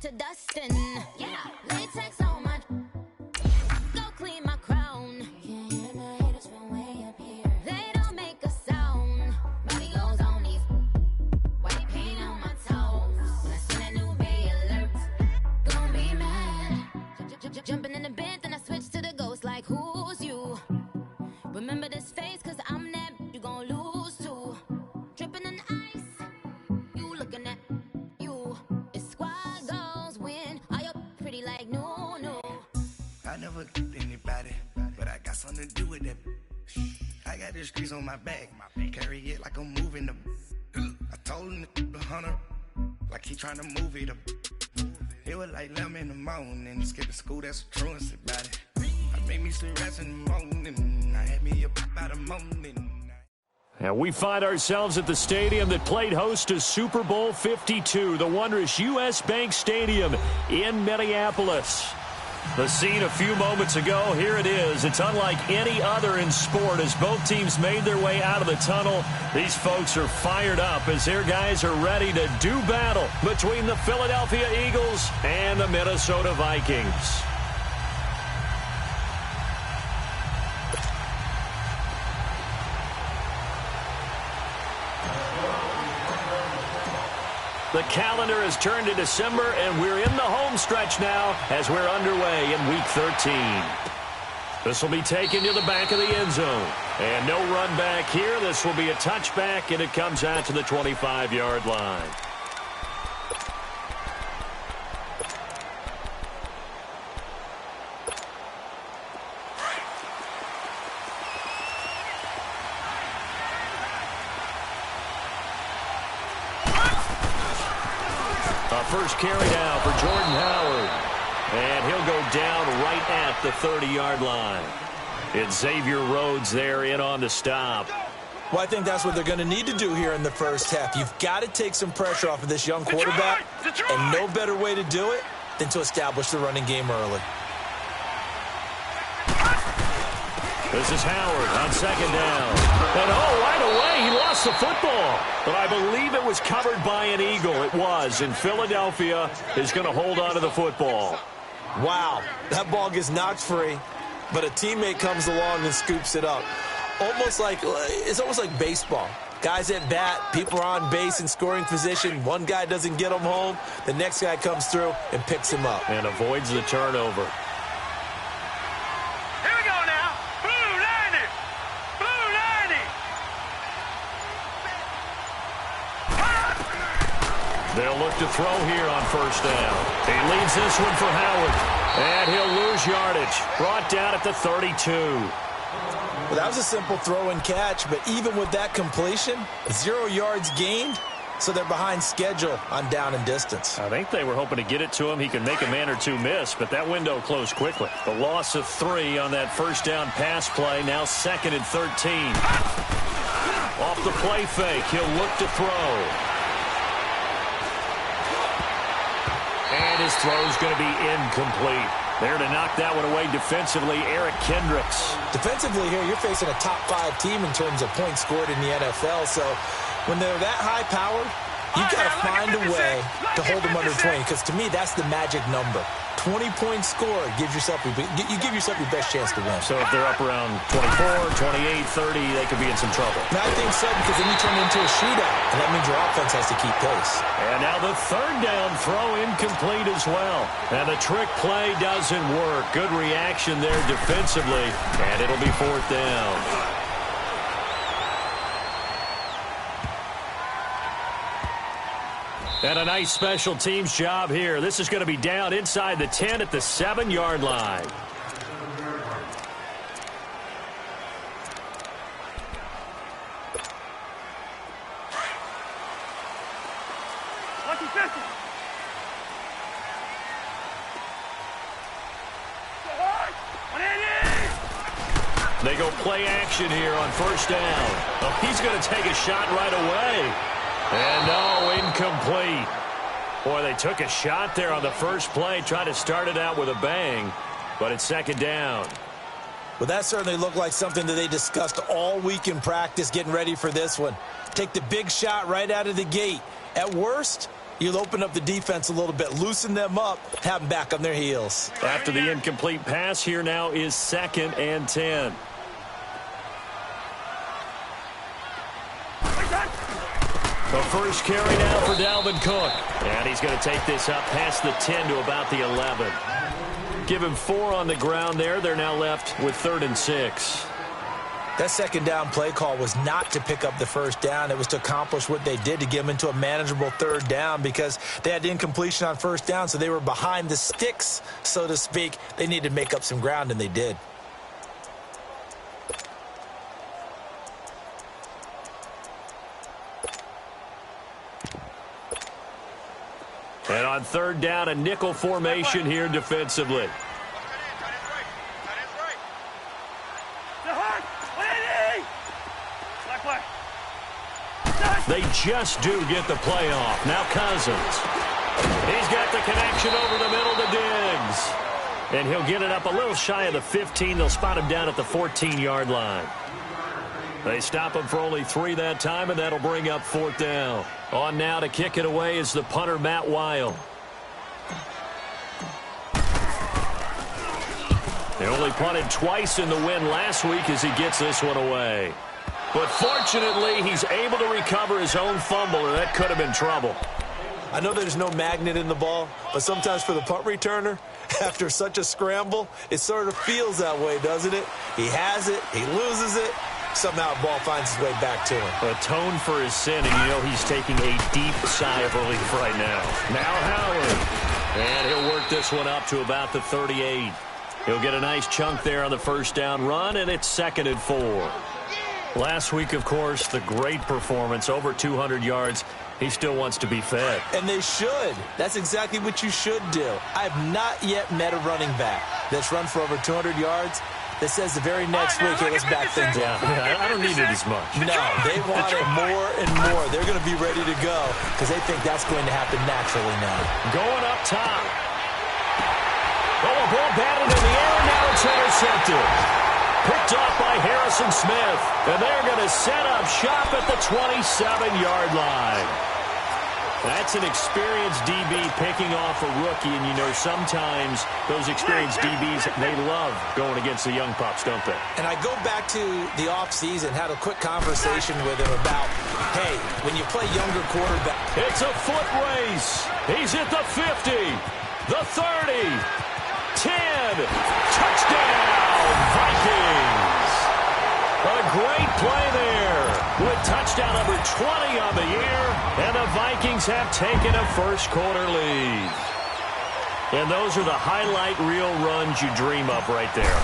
to dustin'. Yeah, latex on my. Go clean my crown. Can't hear my haters from way up here. They don't make a sound. Body goes on these. White paint on my toes. When I see that new Bay alert, gon' be mad. Jumping in the bed, then I switch to the ghost. Like who's you? Remember this face, cause I'm that you gon' lose to. Dripping in ice. You looking at you. It's squad goals win. Are you pretty like no, no? I never anybody, but I got something to do with that. I got the streets on my back, carry it like I'm moving the. I told him the hunter, like he trying to move it up. It was like 11 in the morning, skipping school, that's a truancy about it. I made me sleep rest in the morning, I had me up about a morning. And we find ourselves at the stadium that played host to Super Bowl 52, the wondrous U.S. Bank Stadium in Minneapolis. The scene a few moments ago, here it is. It's unlike any other in sport as both teams made their way out of the tunnel. These folks are fired up as their guys are ready to do battle between the Philadelphia Eagles and the Minnesota Vikings. The calendar has turned to December, and we're in the home stretch now as we're underway in Week 13. This will be taken to the back of the end zone. And no run back here. This will be a touchback, and it comes out to the 25-yard line. First carry down for Jordan Howard. And he'll go down right at the 30-yard line. It's Xavier Rhodes there in on the stop. Well, I think that's what they're going to need to do here in the first half. You've got to take some pressure off of this young quarterback. And no better way to do it than to establish the running game early. This is Howard on second down. And right away, he lost the football. But I believe it was covered by an Eagle. It was, and Philadelphia is going to hold on to the football. Wow, that ball gets knocked free, but a teammate comes along and scoops it up. It's almost like baseball. Guys at bat, people are on base in scoring position. One guy doesn't get him home. The next guy comes through and picks him up. And avoids the turnover. They'll look to throw here on first down. He leads this one for Howard. And he'll lose yardage. Brought down at the 32. Well, that was a simple throw and catch, but even with that completion, 0 yards gained, so they're behind schedule on down and distance. I think they were hoping to get it to him. He could make a man or two miss, but that window closed quickly. The loss of 3 on that first down pass play, now 2nd and 13. Off the play fake, he'll look to throw. And his throw is going to be incomplete. There to knock that one away defensively, Eric Kendricks. Defensively here, you're facing a top 5 team in terms of points scored in the NFL. So when they're that high-powered, you've got to find a way to hold them under 20. Because to me, that's the magic number. 20-point score gives yourself you give yourself your best chance to win. So if they're up around 24, 28, 30, they could be in some trouble. And I think so, because then you turn it into a shootout, and that means your offense has to keep pace. And now the third down throw incomplete as well. And the trick play doesn't work. Good reaction there defensively, and it'll be 4th down. And a nice special teams job here. This is going to be down inside the 10 at the 7-yard line. They go play action here on first down. Oh, he's going to take a shot right away. And no, incomplete. Boy, they took a shot there on the first play, tried to start it out with a bang, but it's 2nd down. Well, that certainly looked like something that they discussed all week in practice getting ready for this one. Take the big shot right out of the gate. At worst, You'll open up the defense a little bit, loosen them up, have them back on their heels. After the incomplete pass, here now is 2nd and 10. The first carry now for Dalvin Cook. And he's going to take this up past the 10 to about the 11. Give him 4 on the ground there. They're now left with 3rd and 6. That second down play call was not to pick up the first down. It was to accomplish what they did, to get them into a manageable 3rd down, because they had incompletion on 1st down, so they were behind the sticks, so to speak. They needed to make up some ground, and they did. And on 3rd down, a nickel formation here defensively. They just do get the play off. Now Cousins. He's got the connection over the middle to Diggs. And he'll get it up a little shy of the 15. They'll spot him down at the 14-yard line. They stop him for only 3 that time, and that'll bring up 4th down. On now to kick it away is the punter, Matt Weil. They only punted twice in the win last week as he gets this one away. But fortunately, he's able to recover his own fumble, or that could have been trouble. I know there's no magnet in the ball, but sometimes for the punt returner, after such a scramble, it sort of feels that way, doesn't it? He has it, he loses it, somehow the ball finds its way back to him. Atone for his sin, and you know he's taking a deep sigh of relief right now. Now Howard. And he'll work this one up to about the 38. He'll get a nice chunk there on the first down run, and it's 2nd and 4. Last week, of course, the great performance, over 200 yards. He still wants to be fed. And they should. That's exactly what you should do. I have not yet met a running back that's run for over 200 yards that says the very next week, hey, let's back things up. Yeah, I don't need it as much. No, they want it more and more. They're going to be ready to go because they think that's going to happen naturally now. Going up top. Oh, a ball batted in the air, now it's intercepted. Picked off by Harrison Smith. And they're going to set up shop at the 27-yard line. That's an experienced DB picking off a rookie, and you know sometimes those experienced DBs, they love going against the young pups, don't they? And I go back to the offseason, had a quick conversation with him about, hey, when you play younger quarterback. It's a foot race. He's at the 50, the 30, 10, touchdown, Vikings. A great play there with touchdown number 20 on the year, and the Vikings have taken a first-quarter lead. And those are the highlight reel runs you dream of right there.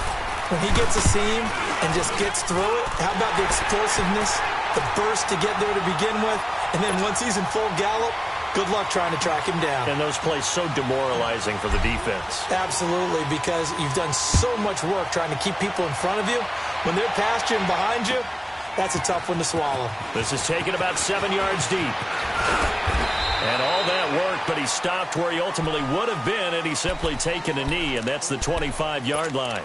When he gets a seam and just gets through it, how about the explosiveness, the burst to get there to begin with, and then once he's in full gallop, good luck trying to track him down. And those plays so demoralizing for the defense. Absolutely, because you've done so much work trying to keep people in front of you. When they're past you and behind you, that's a tough one to swallow. This is taken about 7 yards deep. And all that work, but he stopped where he ultimately would have been, and he's simply taken a knee, and that's the 25-yard line.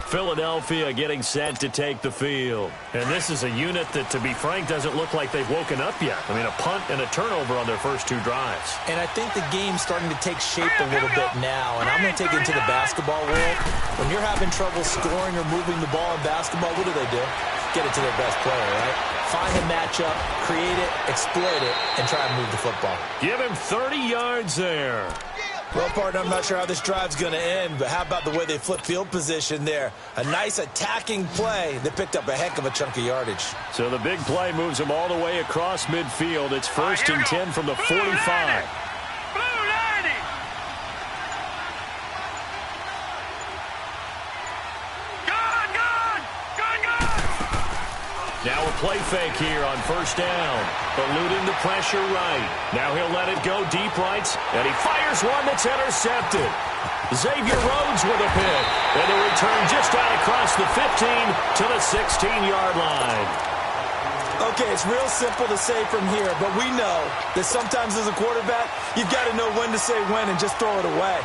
Philadelphia getting set to take the field. And this is a unit that, to be frank, doesn't look like they've woken up yet. I mean, a punt and a turnover on their first 2 drives. And I think the game's starting to take shape a little bit now. And I'm going to take it into the basketball world. When you're having trouble scoring or moving the ball in basketball, what do? Get it to their best player, right? Find a matchup, create it, exploit it, and try and move the football. Give him 30 yards there. Well, partner, I'm not sure how this drive's going to end, but how about the way they flip field position there? A nice attacking play that picked up a heck of a chunk of yardage. So the big play moves them all the way across midfield. It's 1st and 10 from the 45. Now a play fake here on first down. Eluding the pressure right. Now he'll let it go deep right, and he fires one that's intercepted. Xavier Rhodes with a pick. And a return just out across the 15 to the 16-yard line. Okay, it's real simple to say from here, but we know that sometimes as a quarterback, you've got to know when to say when and just throw it away.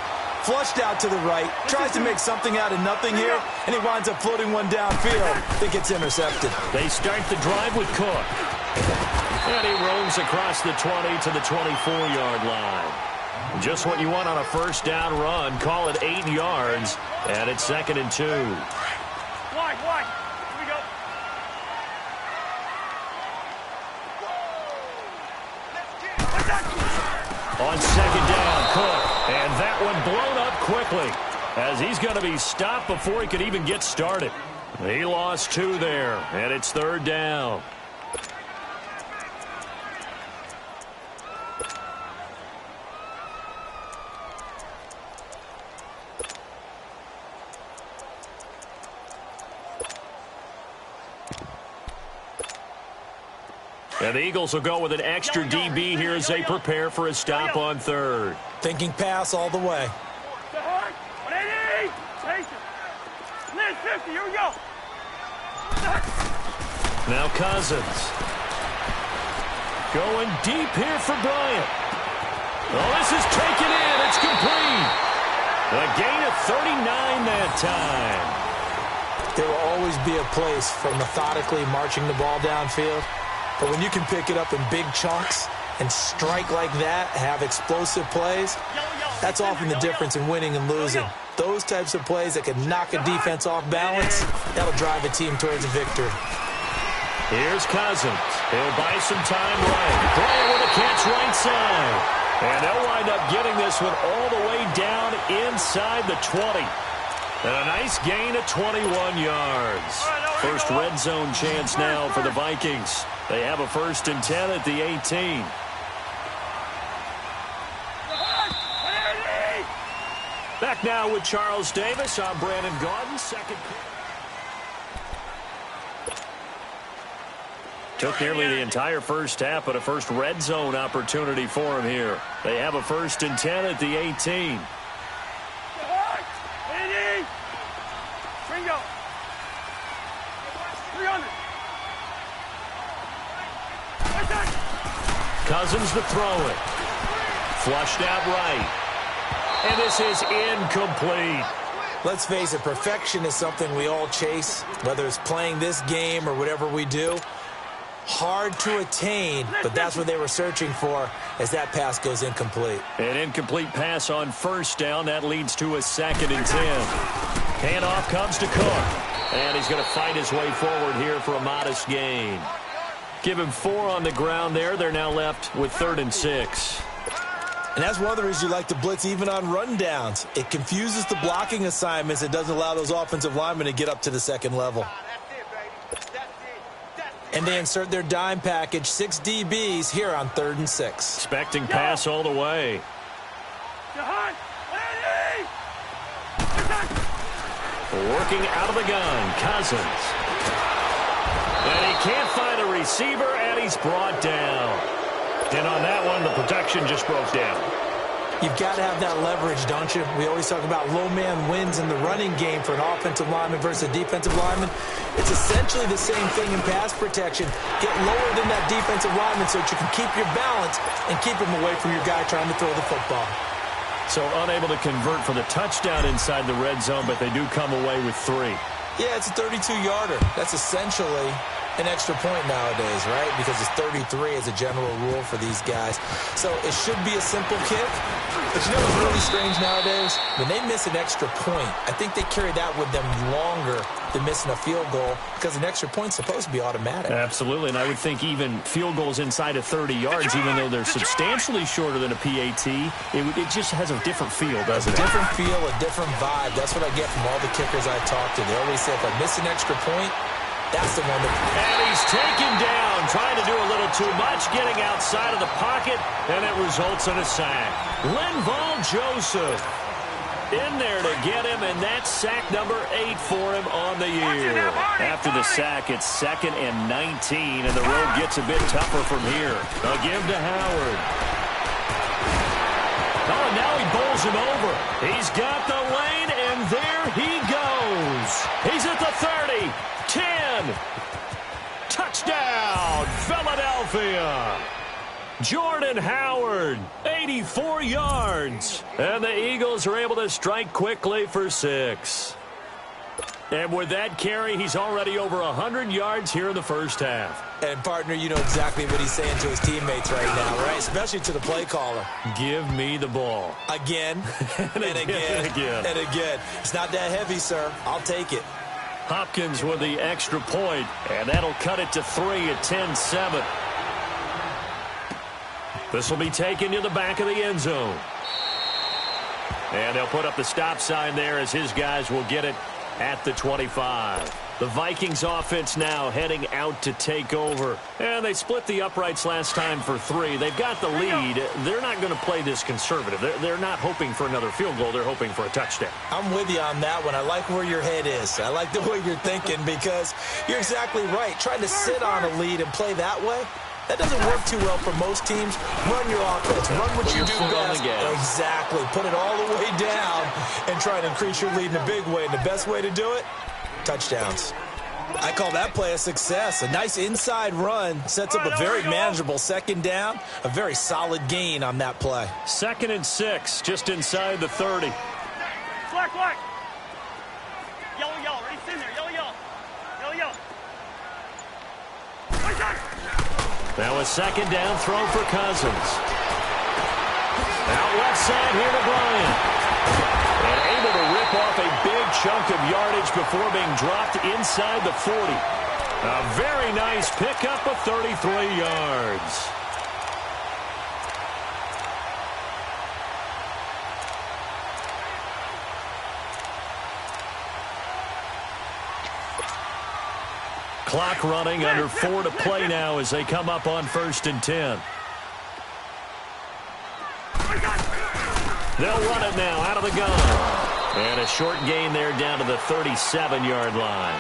Flushed out to the right, tries to make something out of nothing here, and he winds up floating one downfield that gets intercepted. They start the drive with Cook. And he roams across the 20 to the 24-yard line. Just what you want on a first down run. Call it 8 yards, and it's 2nd and 2. Wide. Here we go. On 2nd down, Cook. And that one blown up quickly as he's going to be stopped before he could even get started. He lost 2 there, and it's 3rd down. And the Eagles will go with an extra DB here as they prepare for a stop on 3rd. Thinking pass all the way. 180. Liz, 50. Here we go. Now Cousins. Going deep here for Bryant. Oh, this is taken in. It's complete. A gain of 39 that time. There will always be a place for methodically marching the ball downfield. But when you can pick it up in big chunks and strike like that, have explosive plays, that's often the difference in winning and losing. Those types of plays that can knock a defense off balance, that'll drive a team towards a victory. Here's Cousins. He'll buy some time right. Bryant with a catch right side. And they'll wind up getting this one all the way down inside the 20. And a nice gain of 21 yards. First red zone chance now for the Vikings. They have a 1st and 10 at the 18. Back now with Charles Davis. I'm Brandon Gaudin. Second. Took nearly the entire first half, but a first red zone opportunity for him here. They have a 1st and 10 at the 18. Bingo. 300. Cousins to throw it. Flushed out right. And this is incomplete. Let's face it, perfection is something we all chase, whether it's playing this game or whatever we do. Hard to attain, but that's what they were searching for as that pass goes incomplete. An incomplete pass on 1st down. That leads to a 2nd and 10. Handoff comes to Cook. And he's going to fight his way forward here for a modest gain. Give him 4 on the ground there. They're now left with 3rd and 6. And that's one of the reasons you like to blitz even on rundowns. It confuses the blocking assignments. It doesn't allow those offensive linemen to get up to the 2nd level. And they insert their dime package, 6 DBs here on 3rd and 6. Expecting pass all the way. Working out of the gun, Cousins. And he can't find a receiver, and he's brought down. And on that one, the protection just broke down. You've got to have that leverage, don't you? We always talk about low man wins in the running game for an offensive lineman versus a defensive lineman. It's essentially the same thing in pass protection. Get lower than that defensive lineman so that you can keep your balance and keep him away from your guy trying to throw the football. So unable to convert for the touchdown inside the red zone, but they do come away with 3. Yeah, it's a 32-yarder. That's essentially an extra point nowadays, right? Because it's 33 as a general rule for these guys. So it should be a simple kick. But you know what's really strange nowadays? When they miss an extra point, I think they carry that with them longer than missing a field goal because an extra point's supposed to be automatic. Absolutely, and I would think even field goals inside of 30 yards, even though they're substantially shorter than a PAT, it just has a different feel, doesn't it? A different feel, a different vibe. That's what I get from all the kickers I talk to. They always say if I miss an extra point, that's the one that... And he's taken down, trying to do a little too much, getting outside of the pocket, and it results in a sack. Linval Joseph in there to get him, and that's sack number 8 for him on the year. After the sack, it's 2nd and 19, and the road gets a bit tougher from here. They'll give to Howard. Oh, and now he bowls him over. He's got the lane, and there he goes. He's at the 30. 10. Touchdown, Philadelphia. Jordan Howard, 84 yards. And the Eagles are able to strike quickly for 6. And with that carry, he's already over 100 yards here in the first half. And, partner, you know exactly what he's saying to his teammates right now, right? Especially to the play caller. Give me the ball. Again, and again. It's not that heavy, sir. I'll take it. Hopkins with the extra point, and that'll cut it to 3 at 10-7. This will be taken to the back of the end zone. And they'll put up the stop sign there as his guys will get it at the 25. The Vikings offense now heading out to take over. And they split the uprights last time for 3. They've got the lead. They're not going to play this conservative. They're not hoping for another field goal. They're hoping for a touchdown. I'm with you on that one. I like where your head is. I like the way you're thinking because you're exactly right. Trying to sit on a lead and play that way, that doesn't work too well for most teams. Run your offense. Run what you do best. Exactly. Put it all the way down and try to increase your lead in a big way. And the best way to do it, touchdowns. I call that play a success. A nice inside run sets up a very manageable second down. A very solid gain on that play. 2nd and 6, just inside the 30. Black. Yellow. Ready, in there. Yellow. Now a second down throw for Cousins. Out left side here to Bryant. And able to rip off a big chunk of yardage before being dropped inside the 40. A very nice pickup of 33 yards. Clock running, under 4 to play now as they come up on 1st and 10. They'll run it now out of the gun. And a short gain there down to the 37-yard line.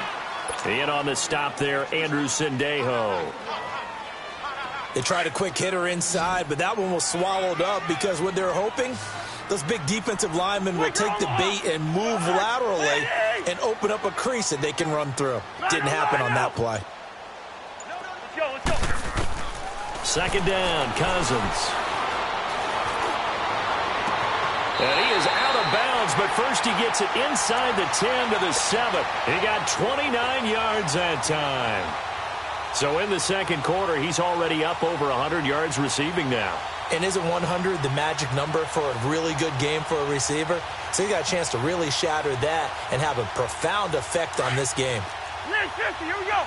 In on the stop there, Andrew Sendejo. They tried a quick hitter inside, but that one was swallowed up because what they're hoping, those big defensive linemen will take the bait and move laterally and open up a crease that they can run through. Didn't happen on that play. Let's go. Second down, Cousins. And he is out of bounds, but first he gets it inside the 10 to the 7. He got 29 yards that time. So in the second quarter, he's already up over 100 yards receiving now. And isn't 100 the magic number for a really good game for a receiver? So he got a chance to really shatter that and have a profound effect on this game. Let's 50, here we go.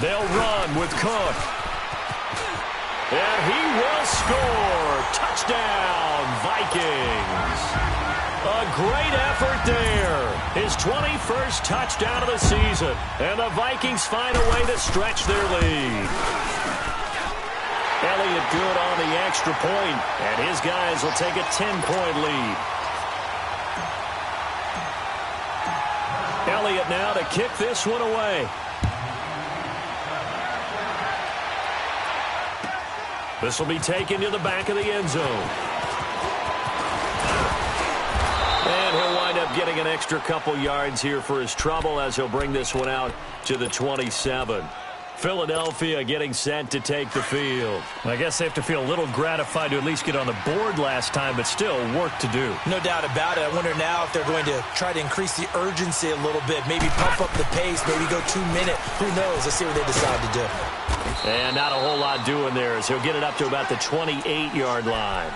They'll run with Cook. And he will score. Touchdown, Vikings. A great effort there. His 21st touchdown of the season. And the Vikings find a way to stretch their lead. Elliott good on the extra point, and his guys will take a 10-point lead. Elliott now to kick this one away. This will be taken to the back of the end zone. And he'll wind up getting an extra couple yards here for his trouble as he'll bring this one out to the 27. Philadelphia getting set to take the field. I guess they have to feel a little gratified to at least get on the board last time, but still work to do. No doubt about it. I wonder now if they're going to try to increase the urgency a little bit, maybe pump up the pace, maybe go 2 minute. Who knows? Let's see what they decide to do. And not a whole lot doing there as he'll get it up to about the 28-yard line.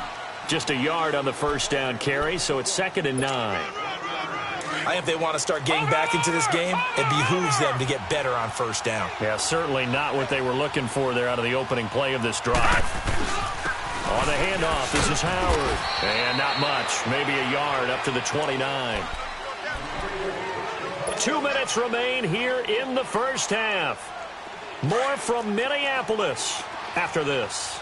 Just a yard on the first down carry, so it's 2nd and 9. I think if they want to start getting back into this game, it behooves them to get better on first down. Yeah, certainly not what they were looking for there out of the opening play of this drive. On the handoff, this is Howard. And not much, maybe a yard up to the 29. 2 minutes remain here in the first half. More from Minneapolis after this.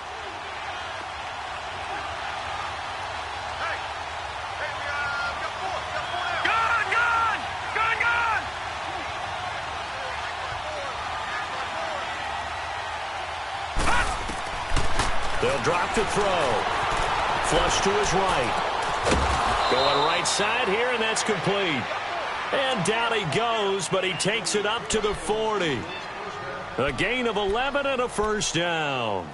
They'll drop to throw. Flush to his right. Going right side here, and that's complete. And down he goes, but he takes it up to the 40. A gain of 11 and a first down.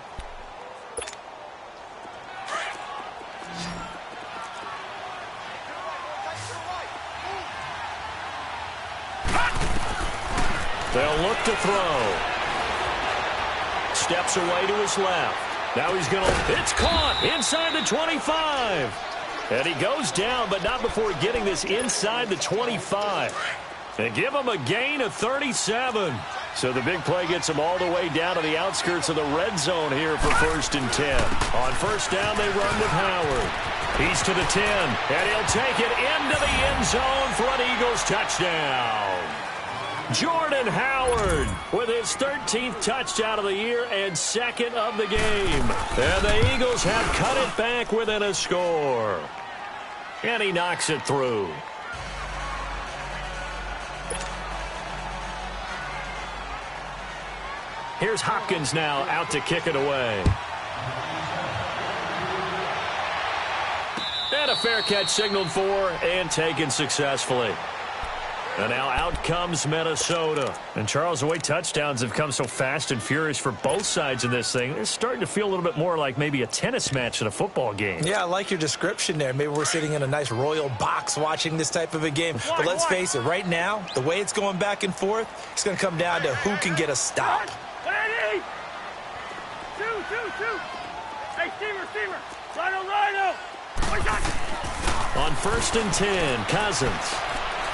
They'll look to throw. Steps away to his left. Now he's going to... It's caught inside the 25. And he goes down, but not before getting this inside the 25. They give him a gain of 37. So the big play gets him all the way down to the outskirts of the red zone here for 1st and 10. On first down, they run with Howard. He's to the 10, and he'll take it into the end zone for an Eagles touchdown. Jordan Howard with his 13th touchdown of the year and 2nd of the game. And the Eagles have cut it back within a score. And he knocks it through. Here's Hopkins now out to kick it away. And a fair catch signaled for and taken successfully. And now out comes Minnesota. And Charles, the way touchdowns have come so fast and furious for both sides in this thing, it's starting to feel a little bit more like maybe a tennis match than a football game. Yeah, I like your description there. Maybe we're sitting in a nice royal box watching this type of a game. But let's face it, right now, the way it's going back and forth, it's going to come down to who can get a stop. Two. Hey, Steamer. Rhino. On 1st and 10, Cousins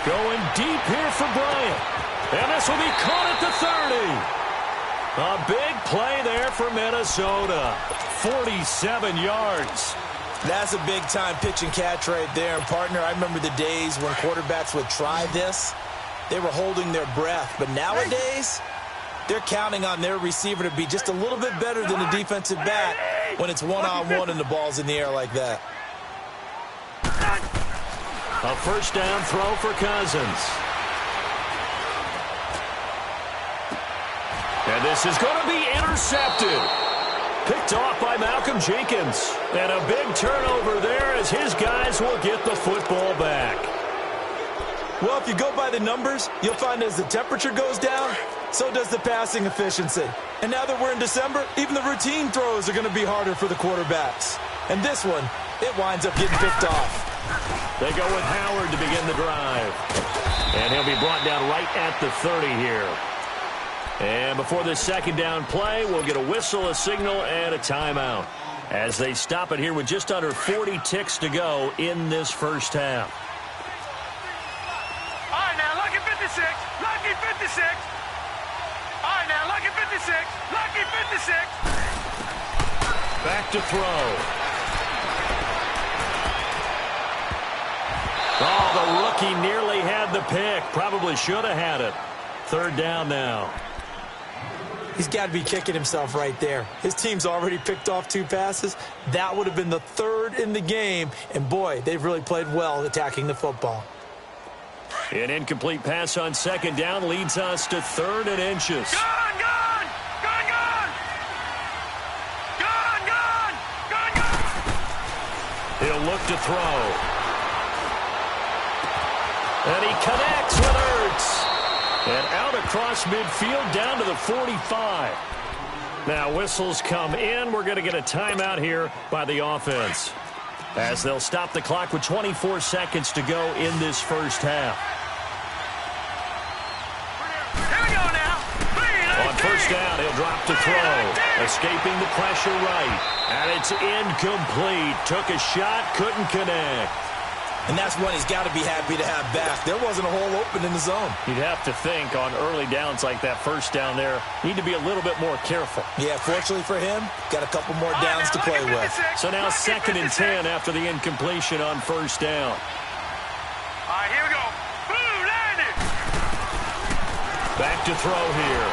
going deep here for Bryant. And this will be caught at the 30. A big play there for Minnesota. 47 yards. That's a big-time pitch and catch right there. And, partner, I remember the days when quarterbacks would try this. They were holding their breath. But nowadays, they're counting on their receiver to be just a little bit better than the defensive back when it's one-on-one and the ball's in the air like that. A first down throw for Cousins. And this is going to be intercepted. Picked off by Malcolm Jenkins. And a big turnover there as his guys will get the football back. Well, if you go by the numbers, you'll find as the temperature goes down, so does the passing efficiency. And now that we're in December, even the routine throws are going to be harder for the quarterbacks. And this one, it winds up getting picked off. They go with Howard to begin the drive. And he'll be brought down right at the 30 here. And before this second down play, we'll get a whistle, a signal, and a timeout as they stop it here with just under 40 ticks to go in this first half. All right, now, lucky 56. Lucky 56. All right, now, lucky 56. Lucky 56. Back to throw. Oh, the rookie nearly had the pick. Probably should have had it. Third down now. He's got to be kicking himself right there. His team's already picked off 2 passes. That would have been the 3rd in the game. And, boy, they've really played well attacking the football. An incomplete pass on second down leads us to 3rd and inches. Gone! He'll look to throw. And he connects with Ertz. And out across midfield down to the 45. Now whistles come in. We're going to get a timeout here by the offense, as they'll stop the clock with 24 seconds to go in this first half. Here we go now. On first down, he'll drop to throw. Escaping the pressure right. And it's incomplete. Took a shot, couldn't connect. And that's one he's got to be happy to have back. There wasn't a hole open in the zone. You'd have to think on early downs like that first down there, need to be a little bit more careful. Yeah, fortunately for him, got a couple more downs to play with. So now 2nd and 10 after the incompletion on first down. All right, here we go. Boom, landed. Back to throw here.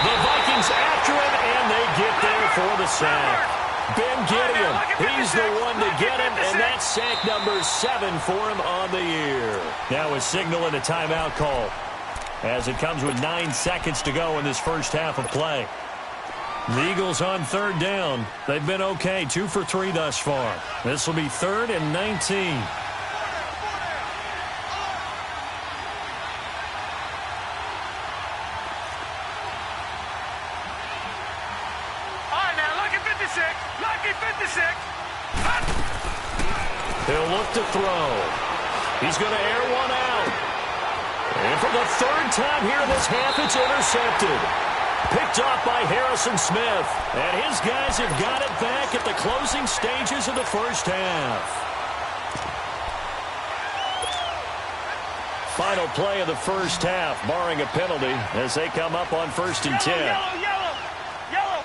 The Vikings after him, and they get there for the sack. Ben Gideon, he's the one to get him, and that's sack number 7 for him on the year. Now a signal and a timeout call, as it comes with 9 seconds to go in this first half of play. The Eagles on 3rd down. They've been okay, 2 for 3 thus far. This will be 3rd and 19. He'll look to throw. He's going to air one out. And for the third time here this half, it's intercepted. Picked off by Harrison Smith. And his guys have got it back at the closing stages of the first half. Final play of the first half, barring a penalty, as they come up on 1st and 10. Yellow.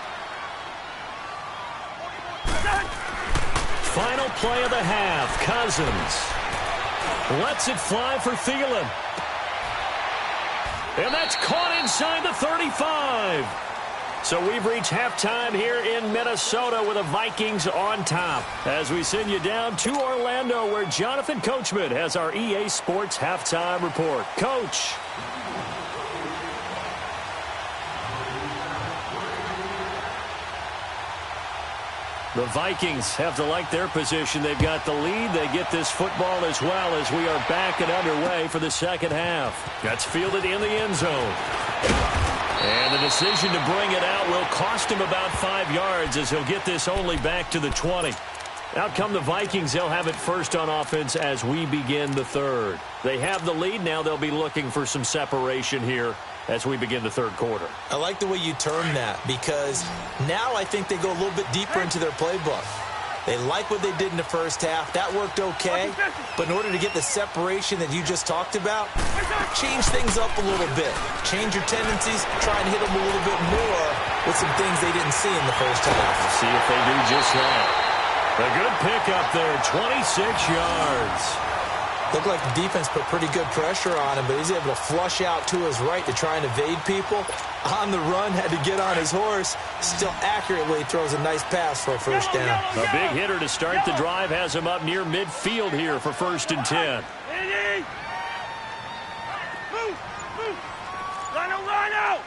Final play of the half, Cousins lets it fly for Thielen. And that's caught inside the 35. So we've reached halftime here in Minnesota with the Vikings on top. As we send you down to Orlando, where Jonathan Coachman has our EA Sports halftime report. Coach. The Vikings have to like their position. They've got the lead. They get this football as well as we are back and underway for the second half. That's fielded in the end zone. And the decision to bring it out will cost him about 5 yards as he'll get this only back to the 20. Out come the Vikings. They'll have it first on offense as we begin the third. They have the lead. Now they'll be looking for some separation here as we begin the third quarter. I like the way you term that, because now I think they go a little bit deeper into their playbook. They like what they did in the first half. That worked okay. But in order to get the separation that you just talked about, change things up a little bit. Change your tendencies. Try and hit them a little bit more with some things they didn't see in the first half. See if they do just that. A good pickup there, 26 yards. Looked like the defense put pretty good pressure on him, but he's able to flush out to his right to try and evade people. On the run, had to get on his horse. Still accurately throws a nice pass for a first down. A big hitter to start the drive has him up near midfield here for 1st and 10. Move. Line out.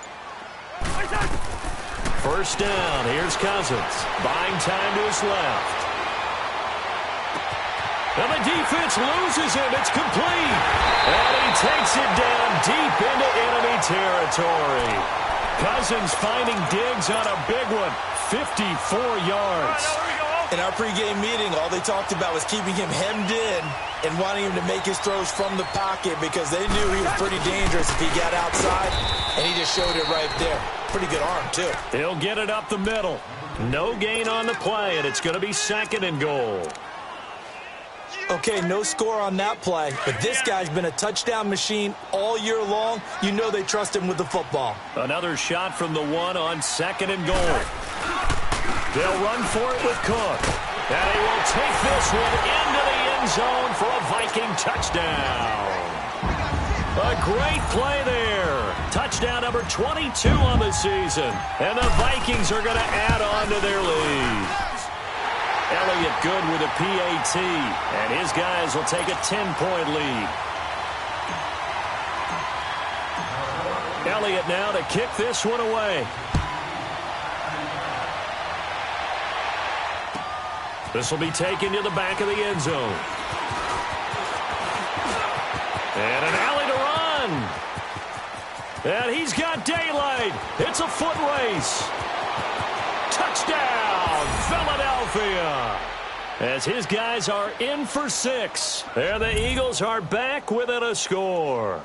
First down, here's Cousins. Buying time to his left. And the defense loses him. It's complete. And he takes it down deep into enemy territory. Cousins finding Diggs on a big one. 54 yards. In our pregame meeting, all they talked about was keeping him hemmed in and wanting him to make his throws from the pocket because they knew he was pretty dangerous if he got outside, and he just showed it right there. Pretty good arm, too. He'll get it up the middle. No gain on the play, and it's going to be 2nd and goal. Okay, no score on that play, but this guy's been a touchdown machine all year long. You know they trust him with the football. Another shot from the one on 2nd and goal. They'll run for it with Cook. And he will take this one into the end zone for a Viking touchdown. A great play there. Touchdown number 22 on the season. And the Vikings are going to add on to their lead. Elliott good with a PAT, and his guys will take a 10-point lead. Elliott now to kick this one away. This will be taken to the back of the end zone. And an alley to run. And he's got daylight. It's a foot race. Touchdown, Philadelphia. As his guys are in for 6. And the Eagles are back within a score.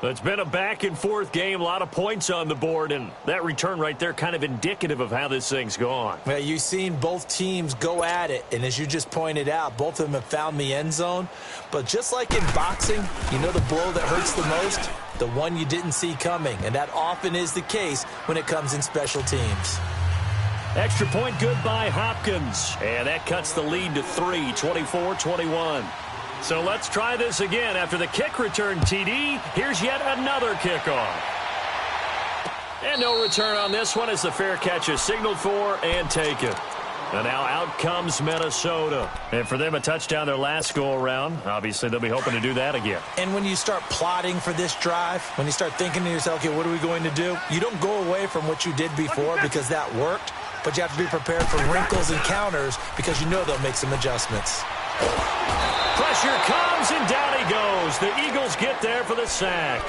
It's been a back-and-forth game, a lot of points on the board, and that return right there kind of indicative of how this thing's gone. Well, you've seen both teams go at it, and as you just pointed out, both of them have found the end zone. But just like in boxing, you know the blow that hurts the most? The one you didn't see coming, and that often is the case when it comes in special teams. Extra point good by Hopkins, and that cuts the lead to 3, 24-21. So let's try this again. After the kick return TD, here's yet another kickoff. And no return on this one as the fair catch is signaled for and taken. And now out comes Minnesota. And for them, a touchdown their last go-around. Obviously, they'll be hoping to do that again. And when you start plotting for this drive, when you start thinking to yourself, okay, what are we going to do? You don't go away from what you did before because that worked, but you have to be prepared for wrinkles and counters because you know they'll make some adjustments. Pressure comes, and down he goes. The Eagles get there for the sack.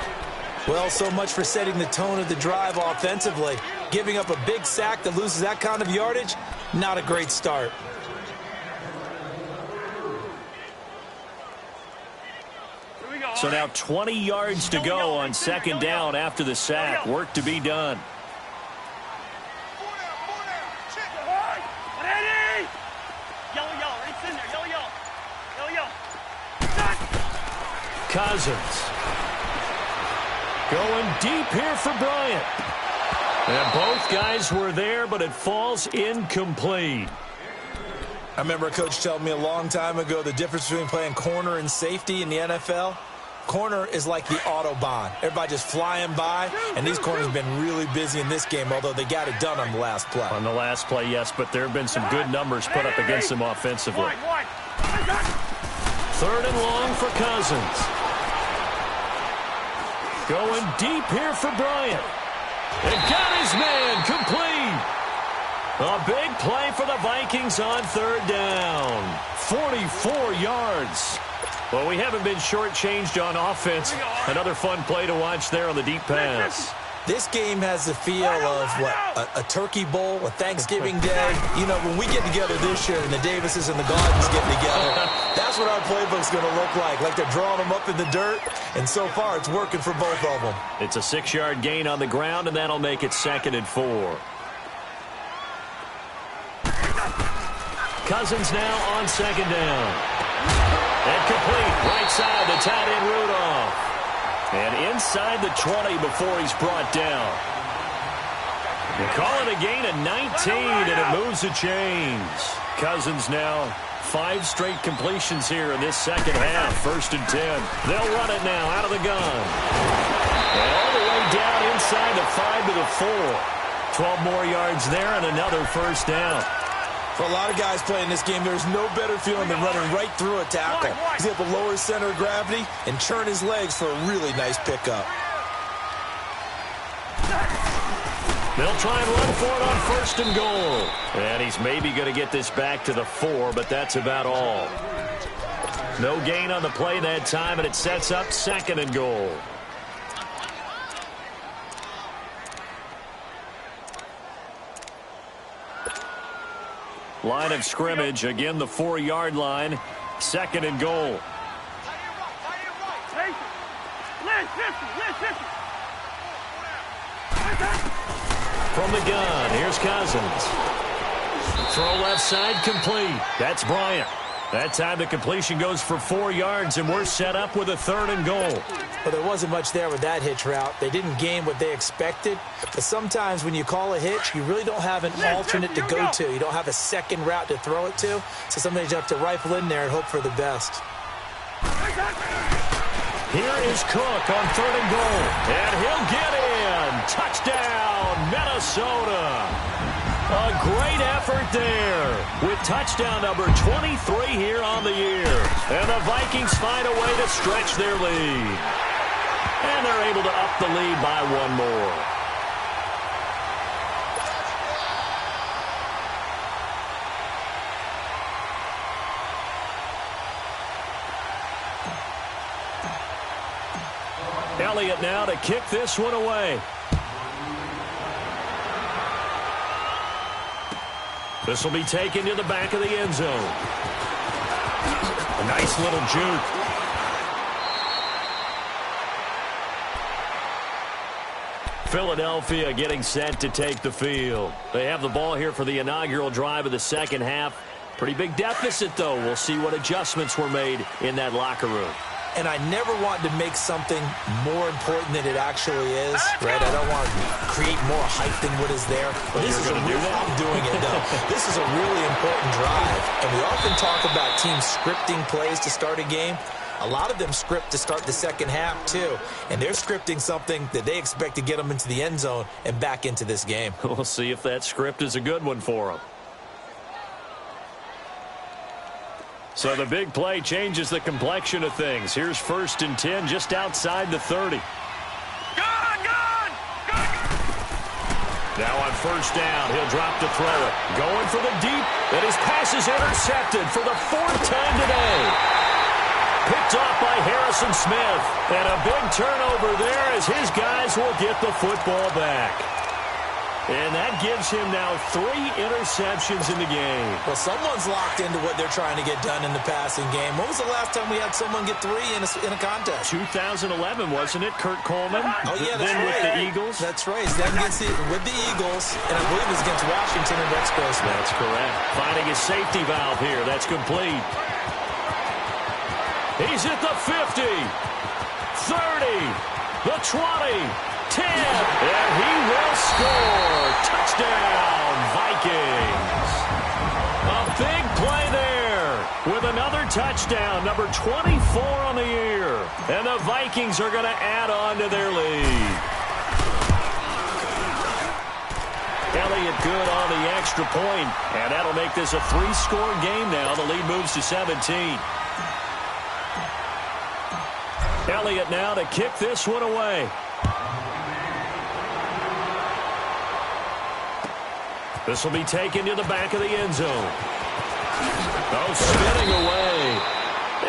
Well, so much for setting the tone of the drive offensively. Giving up a big sack that loses that kind of yardage, not a great start. Here we go. So now 20 yards to go on second down after the sack. Work to be done. Cousins. Going deep here for Bryant. And both guys were there, but it falls incomplete. I remember a coach telling me a long time ago the difference between playing corner and safety in the NFL. Corner is like the Autobahn. Everybody just flying by, and these corners have been really busy in this game, although they got it done on the last play. On the last play, yes, but there have been some good numbers put up against them offensively. Third and long for Cousins. Going deep here for Bryant. And got his man complete. A big play for the Vikings on third down. 44 yards. Well, we haven't been shortchanged on offense. Another fun play to watch there on the deep pass. This game has the feel of, a turkey bowl, a Thanksgiving day. You know, when we get together this year and the Davises and the Gardens get together, that's what our playbook's going to look like. Like they're drawing them up in the dirt, and so far it's working for both of them. It's a 6-yard gain on the ground, and that'll make it 2nd and 4. Cousins now on second down. And complete. Right side to tight end Rudolph. And inside the 20 before he's brought down. They call it a gain of 19, and it moves the chains. Cousins now 5 straight completions here in this second half. 1st and 10. They'll run it now out of the gun. And all the way down inside the 5 to the 4. 12 more yards there and another first down. For a lot of guys playing this game, there's no better feeling than running right through a tackle. He's able to lower his center of gravity and churn his legs for a really nice pickup. They'll try and run for it on 1st and goal. And he's maybe going to get this back to the 4, but that's about all. No gain on the play that time, and it sets up 2nd and goal. Line of scrimmage, again the 4-yard line. 2nd and goal. From the gun, here's Cousins. Throw left side, complete. That's Bryant. That time the completion goes for 4 yards, and we're set up with a 3rd and goal. Well, there wasn't much there with that hitch route. They didn't gain what they expected. But sometimes when you call a hitch, you really don't have an alternate to go to. You don't have a second route to throw it to. So sometimes you have to rifle in there and hope for the best. Here is Cook on 3rd and goal. And he'll get in. Touchdown, Minnesota. A great effort there with touchdown number 23 here on the year. And the Vikings find a way to stretch their lead. And they're able to up the lead by 1 more. Elliott now to kick this one away. This will be taken to the back of the end zone. A nice little juke. Philadelphia getting set to take the field. They have the ball here for the inaugural drive of the second half. Pretty big deficit, though. We'll see what adjustments were made in that locker room. And I never want to make something more important than it actually is, right? I don't want to create more hype than what is there. But this is a real, I'm doing it, though. This is a really important drive. And we often talk about teams scripting plays to start a game. A lot of them script to start the second half, too. And they're scripting something that they expect to get them into the end zone and back into this game. We'll see if that script is a good one for them. So the big play changes the complexion of things. Here's 1st and 10 just outside the 30. Now on 1st down, he'll drop to throw it. Going for the deep, and his pass is intercepted for the 4th time today. Picked off by Harrison Smith. And a big turnover there as his guys will get the football back. And that gives him now 3 interceptions in the game. Well, someone's locked into what they're trying to get done in the passing game. When was the last time we had someone get 3 in a contest? 2011, wasn't it, Kurt Coleman? Oh, yeah, that's then right. with the Eagles? That's right. Then against with the Eagles, and I believe it was against Washington and Rex Grossman. That's correct. Finding his safety valve here. That's complete. He's at the 50, 30, the 20. 10, and he will score. Touchdown, Vikings. A big play there with another touchdown, number 24 on the year. And the Vikings are going to add on to their lead. Elliott good on the extra point, and that'll make this a 3-score game now. The lead moves to 17. Elliott now to kick this one away. This will be taken to the back of the end zone. Oh, spinning away.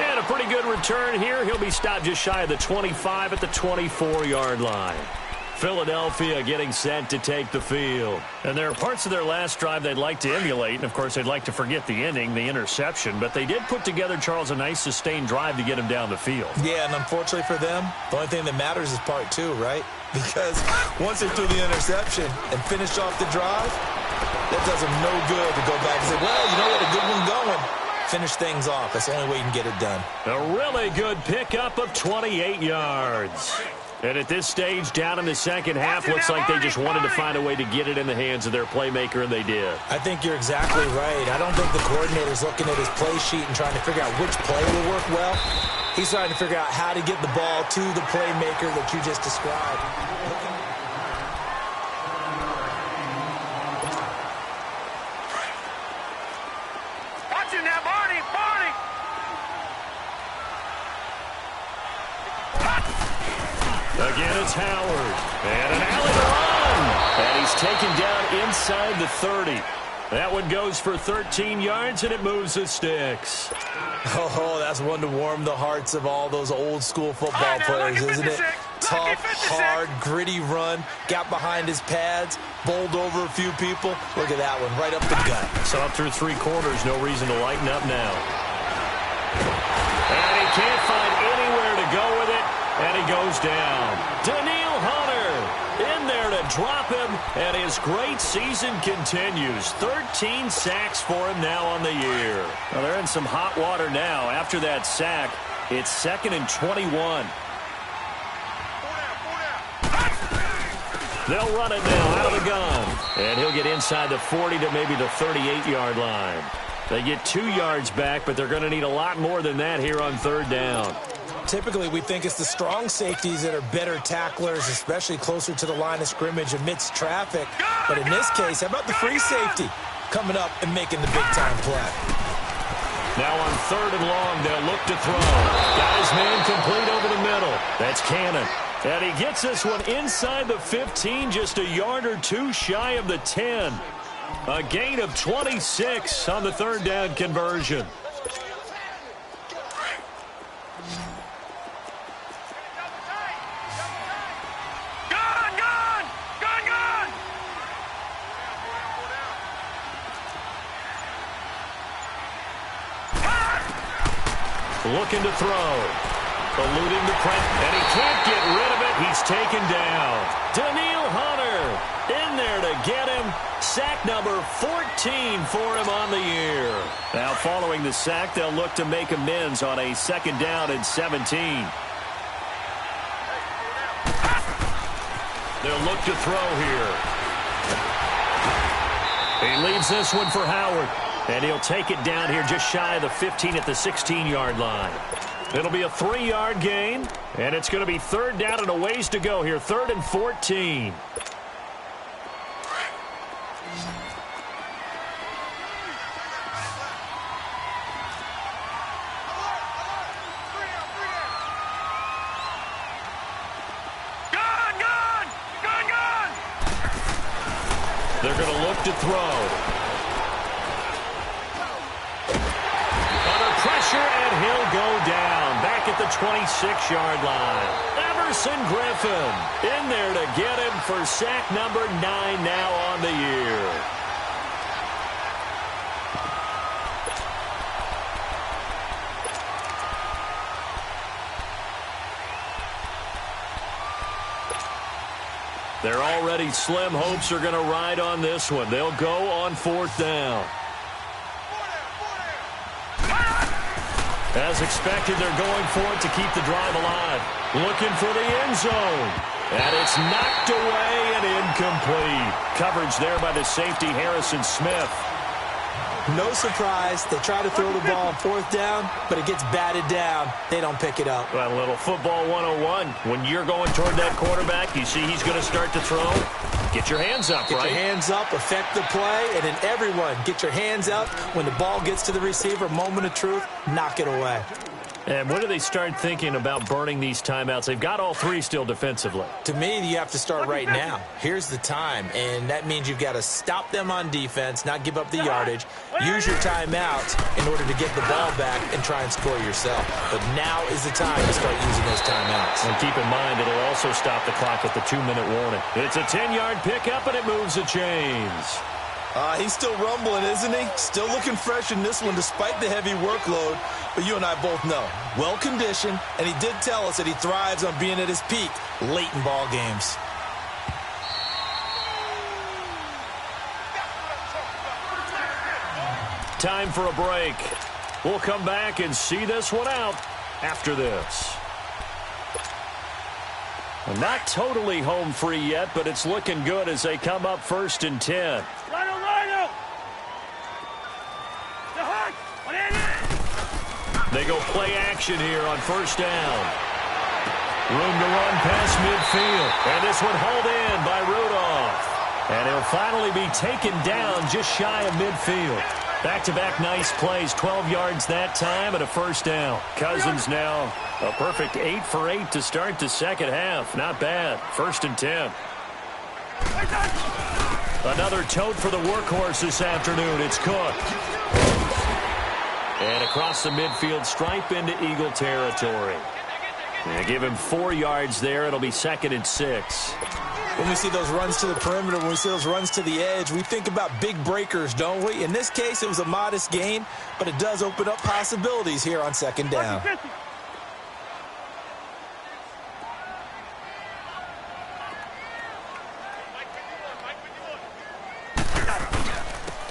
And a pretty good return here. He'll be stopped just shy of the 25 at the 24-yard line. Philadelphia getting set to take the field. And there are parts of their last drive they'd like to emulate. And, of course, they'd like to forget the ending, the interception. But they did put together, Charles, a nice sustained drive to get him down the field. Yeah, and unfortunately for them, the only thing that matters is part 2, right? Because once they threw the interception and finished off the drive, that does them no good to go back and say, well, you know what, a good one going. Finish things off. That's the only way you can get it done. A really good pickup of 28 yards. And at this stage, down in the second half, looks like they just wanted to find a way to get it in the hands of their playmaker, and they did. I think you're exactly right. I don't think the coordinator's looking at his play sheet and trying to figure out which play will work well. He's trying to figure out how to get the ball to the playmaker that you just described. Watching that, Barney! Barney! Again, it's Howard. And an alley run. And he's taken down inside the 30. That one goes for 13 yards, and it moves the sticks. Oh, that's one to warm the hearts of all those old-school football players, isn't it? Tough, hard, gritty run. Got behind his pads, bowled over a few people. Look at that one, right up the gut. So up through 3 quarters, no reason to lighten up now. And he can't find anywhere to go with it. And he goes down. Daniil Hunter in there to drop him, and his great season continues. 13 sacks for him now on the year. Well, they're in some hot water now. After that sack, it's 2nd and 21. They'll run it now out of the gun. And he'll get inside the 40 to maybe the 38-yard line. They get 2 yards back, but they're going to need a lot more than that here on 3rd down. Typically, we think it's the strong safeties that are better tacklers, especially closer to the line of scrimmage amidst traffic. But in this case, how about the free safety coming up and making the big-time play? Now on 3rd and long, they'll look to throw. Got his man complete over the middle. That's Cannon. And he gets this one inside the 15, just a yard or 2 shy of the 10. A gain of 26 on the 3rd down conversion. Looking to throw. Eluding the pressure, and he can't get rid of it. He's taken down. Daniil Hunter in there to get him. Sack number 14 for him on the year. Now following the sack, they'll look to make amends on a 2nd down and 17. They'll look to throw here. He leaves this one for Howard. And he'll take it down here just shy of the 15 at the 16-yard line. It'll be a 3-yard gain, and it's going to be 3rd down and a ways to go here, 3rd and 14. They're going to look to throw. Pressure, and he'll go down back at the 26-yard line. Ever Everson Griffin in there to get him for sack number 9 now on the year. Their already slim hopes are going to ride on this one. They'll go on 4th down. As expected, they're going for it to keep the drive alive. Looking for the end zone. And it's knocked away and incomplete. Coverage there by the safety, Harrison Smith. No surprise. They try to throw the ball on 4th down, but it gets batted down. They don't pick it up. Well, a little football 101. When you're going toward that quarterback, you see he's going to start to throw. Get your hands up, Get right? your hands up, affect the play, and then everyone get your hands up. When the ball gets to the receiver, moment of truth, knock it away. And when do they start thinking about burning these timeouts? They've got all 3 still defensively. To me, you have to start right now. Here's the time, and that means you've got to stop them on defense, not give up the yardage, use your timeouts in order to get the ball back and try and score yourself. But now is the time to start using those timeouts. And keep in mind, it'll also stop the clock at the 2-minute warning. It's a 10-yard pickup, and it moves the chains. He's still rumbling, isn't he? Still looking fresh in this one despite the heavy workload. But you and I both know, well-conditioned, and he did tell us that he thrives on being at his peak late in ball games. Time for a break. We'll come back and see this one out after this. Well, not totally home free yet, but it's looking good as they come up 1st and 10. They go play action here on 1st down. Room to run past midfield. And this one hauled in by Rudolph. And he'll finally be taken down just shy of midfield. Back-to-back nice plays, 12 yards that time and a 1st down. Cousins now a perfect 8 for 8 to start the second half. Not bad. 1st and 10. Another tote for the workhorse this afternoon. It's Cook. And across the midfield stripe into Eagle territory. And give him 4 yards there. It'll be 2nd and 6. When we see those runs to the perimeter, when we see those runs to the edge, we think about big breakers, don't we? In this case, it was a modest gain, but it does open up possibilities here on 2nd down.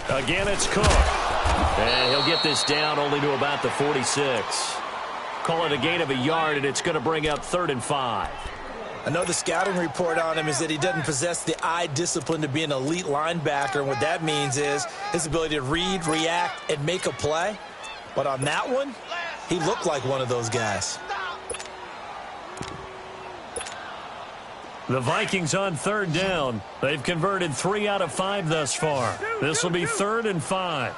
Again, it's Cook. And he'll get this down only to about the 46. Call it a gain of a yard, and it's going to bring up 3rd and 5. I know the scouting report on him is that he doesn't possess the eye discipline to be an elite linebacker, and what that means is his ability to read, react, and make a play. But on that one, he looked like one of those guys. The Vikings on 3rd down. They've converted 3 out of 5 thus far. This will be 3rd and 5.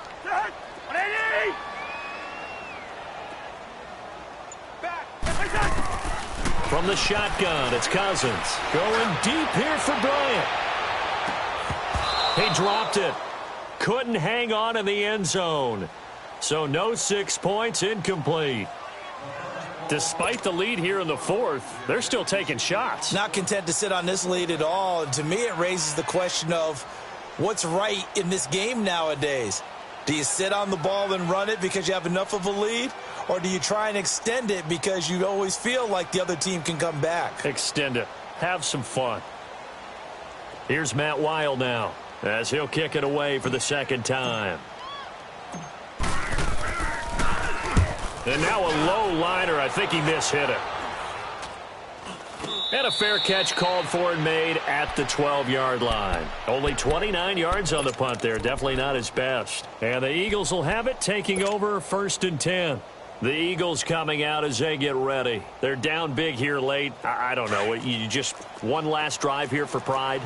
From the shotgun, it's Cousins. Going deep here for Bryant. He dropped it. Couldn't hang on in the end zone. So no 6 points, incomplete. Despite the lead here in the 4th, they're still taking shots. Not content to sit on this lead at all. And to me, it raises the question of what's right in this game nowadays. Do you sit on the ball and run it because you have enough of a lead? Or do you try and extend it because you always feel like the other team can come back? Extend it. Have some fun. Here's Matt Weil now as he'll kick it away for the 2nd time. And now a low liner. I think he mishit it. And a fair catch called for and made at the 12-yard line. Only 29 yards on the punt there. Definitely not his best. And the Eagles will have it, taking over 1st and 10. The Eagles coming out as they get ready. They're down big here late. I don't know. You just one last drive here for pride?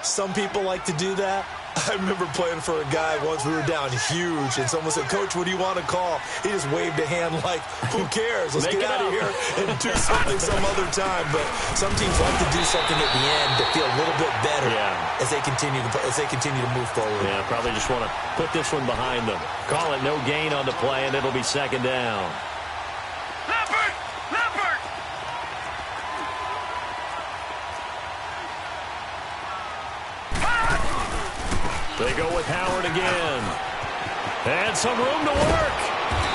Some people like to do that. I remember playing for a guy once. We were down huge, and someone said, "Coach, what do you want to call?" He just waved a hand like, "Who cares? Let's get out of here and do something some other time." But some teams like to do something at the end to feel a little bit better as they continue to move forward. Yeah, probably just want to put this one behind them. Call it no gain on the play, and it'll be 2nd down. Leopard! Leopard! They go with Howard again. And some room to work.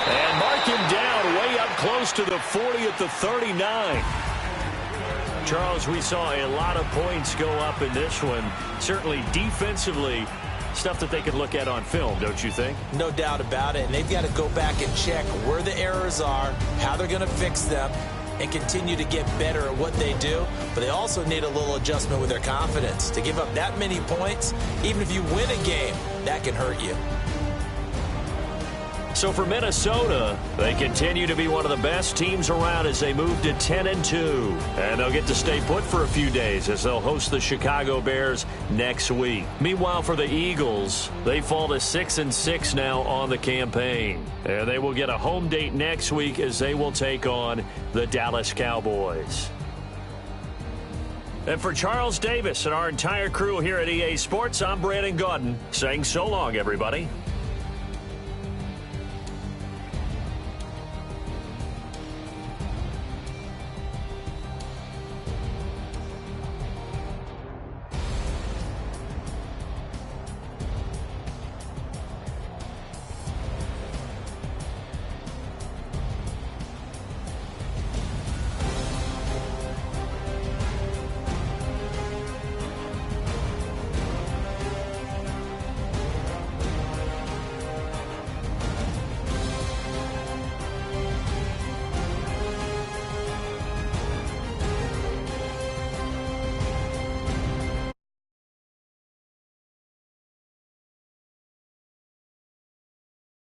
And mark him down way up close to the 40 at the 39. Charles, we saw a lot of points go up in this one. Certainly defensively, stuff that they can look at on film, don't you think? No doubt about it. And they've got to go back and check where the errors are, how they're going to fix them, and continue to get better at what they do. But they also need a little adjustment with their confidence. To give up that many points, even if you win a game, that can hurt you. So for Minnesota, they continue to be one of the best teams around as they move to 10-2. And they'll get to stay put for a few days as they'll host the Chicago Bears next week. Meanwhile, for the Eagles, they fall to 6-6 now on the campaign. And they will get a home date next week as they will take on the Dallas Cowboys. And for Charles Davis and our entire crew here at EA Sports, I'm Brandon Gaudin saying so long, everybody.